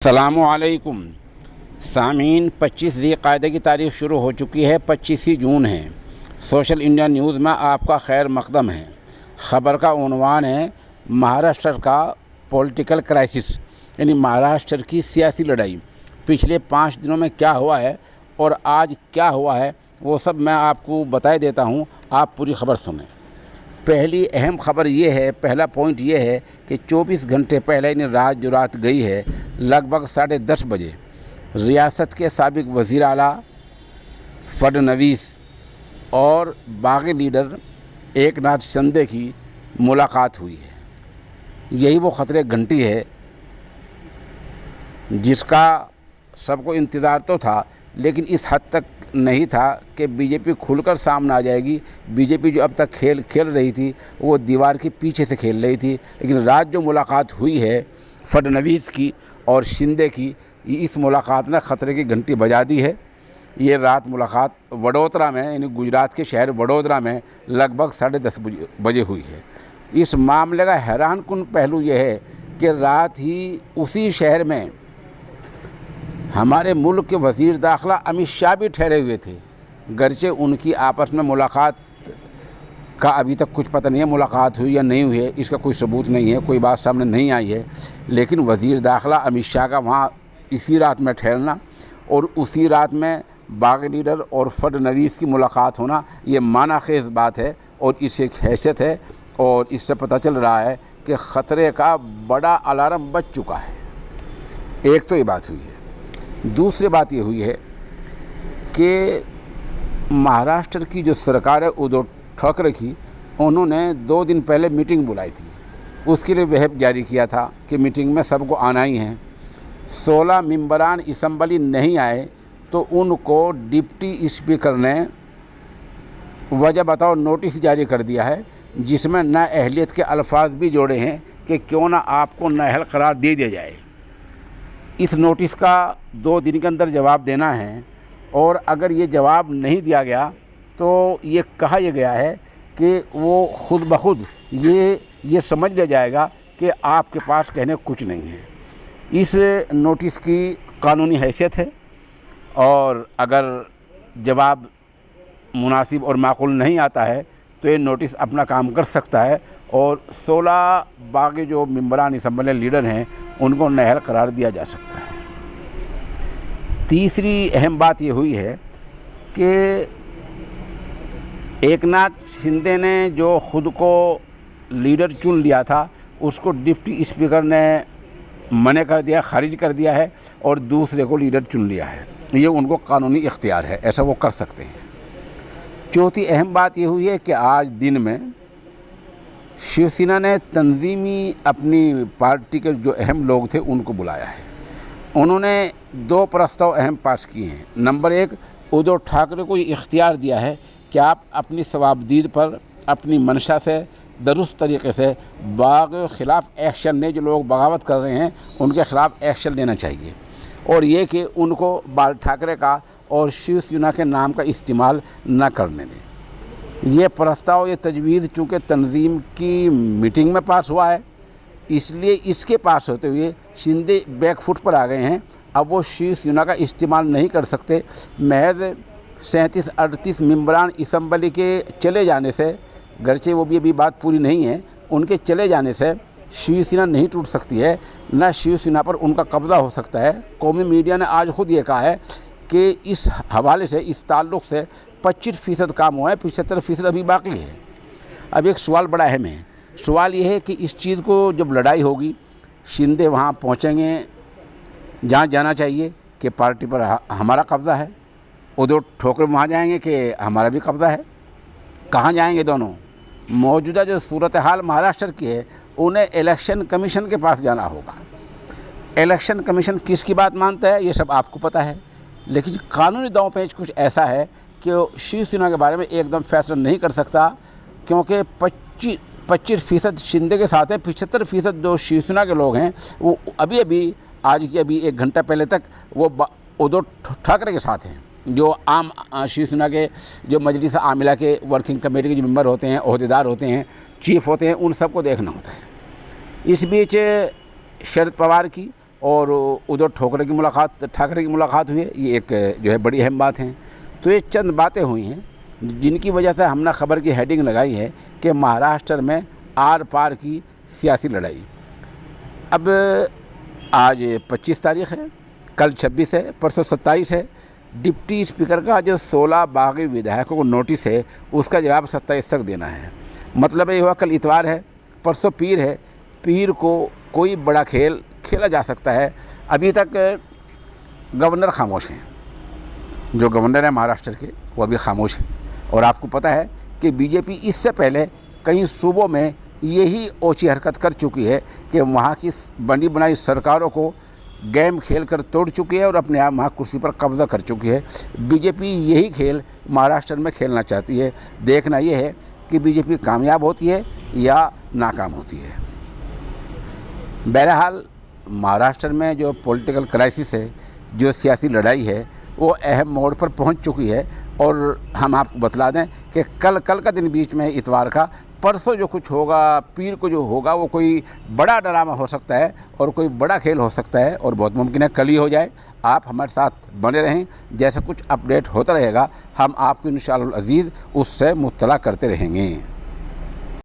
अस्सलामुअलैकुम सामीन 25 ज़िलक़ादा की तारीख़ शुरू हो चुकी है। 25 ही जून है। सोशल इंडिया न्यूज़ में आपका खैर मक़दम है। ख़बर का उन्वान है महाराष्ट्र का पॉलिटिकल क्राइसिस, यानी महाराष्ट्र की सियासी लड़ाई। पिछले 5 दिनों में क्या हुआ है और आज क्या हुआ है वो सब मैं आपको बताए देता हूँ। आप पूरी खबर सुनें। पहली अहम खबर ये है, पहला पॉइंट ये है कि 24 घंटे पहले यानी रात जो रात गई है लगभग 10:30 बजे रियासत के साबिक वज़ीर आला फडणवीस और बागी लीडर एकनाथ शिंदे की मुलाकात हुई है। यही वो ख़तरे घंटी है जिसका सबको इंतज़ार तो था, लेकिन इस हद तक नहीं था कि बीजेपी खुलकर सामने आ जाएगी। बीजेपी जो अब तक खेल रही थी वो दीवार के पीछे से खेल रही थी, लेकिन रात जो मुलाकात हुई है फडणवीस की और शिंदे की, इस मुलाकात ने ख़तरे की घंटी बजा दी है। ये रात मुलाकात वडोदरा में, यानी गुजरात के शहर वडोदरा में लगभग 10:30 बजे हुई है। इस मामले का हैरानकुन पहलू ये है कि रात ही उसी शहर में हमारे मुल्क के वज़ीर दाखिला अमित शाह भी ठहरे हुए थे। गरचे उनकी आपस में मुलाकात का अभी तक कुछ पता नहीं है, मुलाकात हुई या नहीं हुई है इसका कोई सबूत नहीं है, कोई बात सामने नहीं आई है। लेकिन वज़ीर दाखिला अमित शाह का वहाँ इसी रात में ठहरना और उसी रात में बागी लीडर और फडणवीस की मुलाकात होना, ये मानाखेज़ बात है और इससे एक हैसियत है। और इससे पता चल रहा है कि ख़तरे का बड़ा अलार्म बज चुका है। एक तो ये बात हुई है। दूसरी बात ये हुई है कि महाराष्ट्र की जो सरकार है उद्धव ठाकरे की, उन्होंने 2 दिन पहले मीटिंग बुलाई थी। उसके लिए व्हिप जारी किया था कि मीटिंग में सबको आना ही है। 16 मेंबरान असम्बली नहीं आए तो उनको डिप्टी स्पीकर ने वजह बताओ नोटिस जारी कर दिया है, जिसमें नाअहलियत के अल्फाज भी जोड़े हैं कि क्यों ना आपको नाअहल करार दे दिया जाए। इस नोटिस का 2 दिन के अंदर जवाब देना है और अगर ये जवाब नहीं दिया गया तो ये कहा गया है कि वो खुद ब खुद ये समझ लिया जाएगा कि आपके पास कहने कुछ नहीं है। इस नोटिस की कानूनी हैसियत है और अगर जवाब मुनासिब और माकूल नहीं आता है तो ये नोटिस अपना काम कर सकता है और 16 बाकी जो मेंबरान असम्बली लीडर हैं उनको नाअहल करार दिया जा सकता है। तीसरी अहम बात ये हुई है कि एकनाथ शिंदे ने जो खुद को लीडर चुन लिया था उसको डिप्टी स्पीकर ने मना कर दिया, खारिज कर दिया है और दूसरे को लीडर चुन लिया है। ये उनको कानूनी इख्तियार है, ऐसा वो कर सकते हैं। चौथी अहम बात ये हुई है कि आज दिन में शिवसेना ने तंजीमी अपनी पार्टी के जो अहम लोग थे उनको बुलाया है। उन्होंने 2 प्रस्ताव अहम पास किए हैं। नंबर 1, उद्धव ठाकरे को ये इख्तियार दिया है कि आप अपनी सवाबदीद पर अपनी मंशा से दुरुस्त तरीके से बाग के ख़िलाफ़ एक्शन लें। जो लोग बगावत कर रहे हैं उनके ख़िलाफ़ एक्शन लेना चाहिए और ये कि उनको बाल ठाकरे का और शिवसेना के नाम का इस्तेमाल न करने दें। ये प्रस्ताव, ये तजवीज़ चूँकि तंजीम की मीटिंग में पास हुआ है, इसलिए इसके पास होते हुए शिंदे बैकफुट पर आ गए हैं। अब वो शिवसेना का इस्तेमाल नहीं कर सकते। महज 37-38 मेंबरान असम्बली के चले जाने से, गरचे वो भी अभी बात पूरी नहीं है, उनके चले जाने से शिवसेना नहीं टूट सकती है, न शिवसेना पर उनका कब्ज़ा हो सकता है। कौमी मीडिया ने आज खुद ये कहा है कि इस हवाले से, इस ताल्लुक़ से 25% काम हुआ है, 75% अभी बाकी है। अब एक सवाल बड़ा अहम है। सवाल ये है कि इस चीज़ को जब लड़ाई होगी, शिंदे वहाँ पहुँचेंगे जहाँ जाना चाहिए कि पार्टी पर हमारा कब्ज़ा है, उद्धव ठाकरे वहाँ जाएंगे कि हमारा भी कब्ज़ा है। कहाँ जाएंगे दोनों? मौजूदा जो सूरत हाल महाराष्ट्र की है, उन्हें इलेक्शन कमीशन के पास जाना होगा। इलेक्शन कमीशन किसकी बात मानता है ये सब आपको पता है, लेकिन कानूनी दांव पेच कुछ ऐसा है कि शिवसेना के बारे में एकदम फैसला नहीं कर सकता, क्योंकि 25% शिंदे के साथ है, 75% जो शिवसेना के लोग हैं वो अभी आज की 1 घंटा पहले तक वो उद्धव ठाकरे के साथ हैं। जो आम शिवसेना के जो मजलिस आमिला के वर्किंग कमेटी के जो मेंबर होते हैं, ओहदेदार होते हैं, चीफ होते हैं, उन सबको देखना होता है। इस बीच शरद पवार की और उधर ठाकरे की मुलाकात हुई है, ये एक जो है बड़ी अहम बात है। तो ये चंद बातें हुई हैं जिनकी वजह से हमने खबर की हेडिंग लगाई है कि महाराष्ट्र में आर पार की सियासी लड़ाई। अब आज 25 तारीख है, कल 26 है, परसों 27 है। डिप्टी स्पीकर का जो 16 बागी विधायकों को नोटिस है उसका जवाब 27 तक देना है। मतलब ये हुआ कल इतवार है, परसों पीर है, पीर को कोई बड़ा खेल खेला जा सकता है। अभी तक गवर्नर खामोश हैं, जो गवर्नर है महाराष्ट्र के वो अभी खामोश हैं। और आपको पता है कि बीजेपी इससे पहले कई सूबों में यही ओछी हरकत कर चुकी है कि वहाँ की बनी बनाई सरकारों को गेम खेल कर तोड़ चुकी है और अपने आप वहाँ कुर्सी पर कब्जा कर चुकी है। बीजेपी यही खेल महाराष्ट्र में खेलना चाहती है। देखना ये है कि बीजेपी कामयाब होती है या नाकाम होती है। बहरहाल महाराष्ट्र में जो पॉलिटिकल क्राइसिस है, जो सियासी लड़ाई है, वो अहम मोड़ पर पहुंच चुकी है। और हम आपको बतला दें कि कल का दिन बीच में इतवार का, परसों जो कुछ होगा, पीर को जो होगा, वो कोई बड़ा ड्रामा हो सकता है और कोई बड़ा खेल हो सकता है और बहुत मुमकिन है कल ही हो जाए। आप हमारे साथ बने रहें, जैसे कुछ अपडेट होता रहेगा हम आपको इंशाअल्लाह अज़ीज़ उससे मुत्तला करते रहेंगे।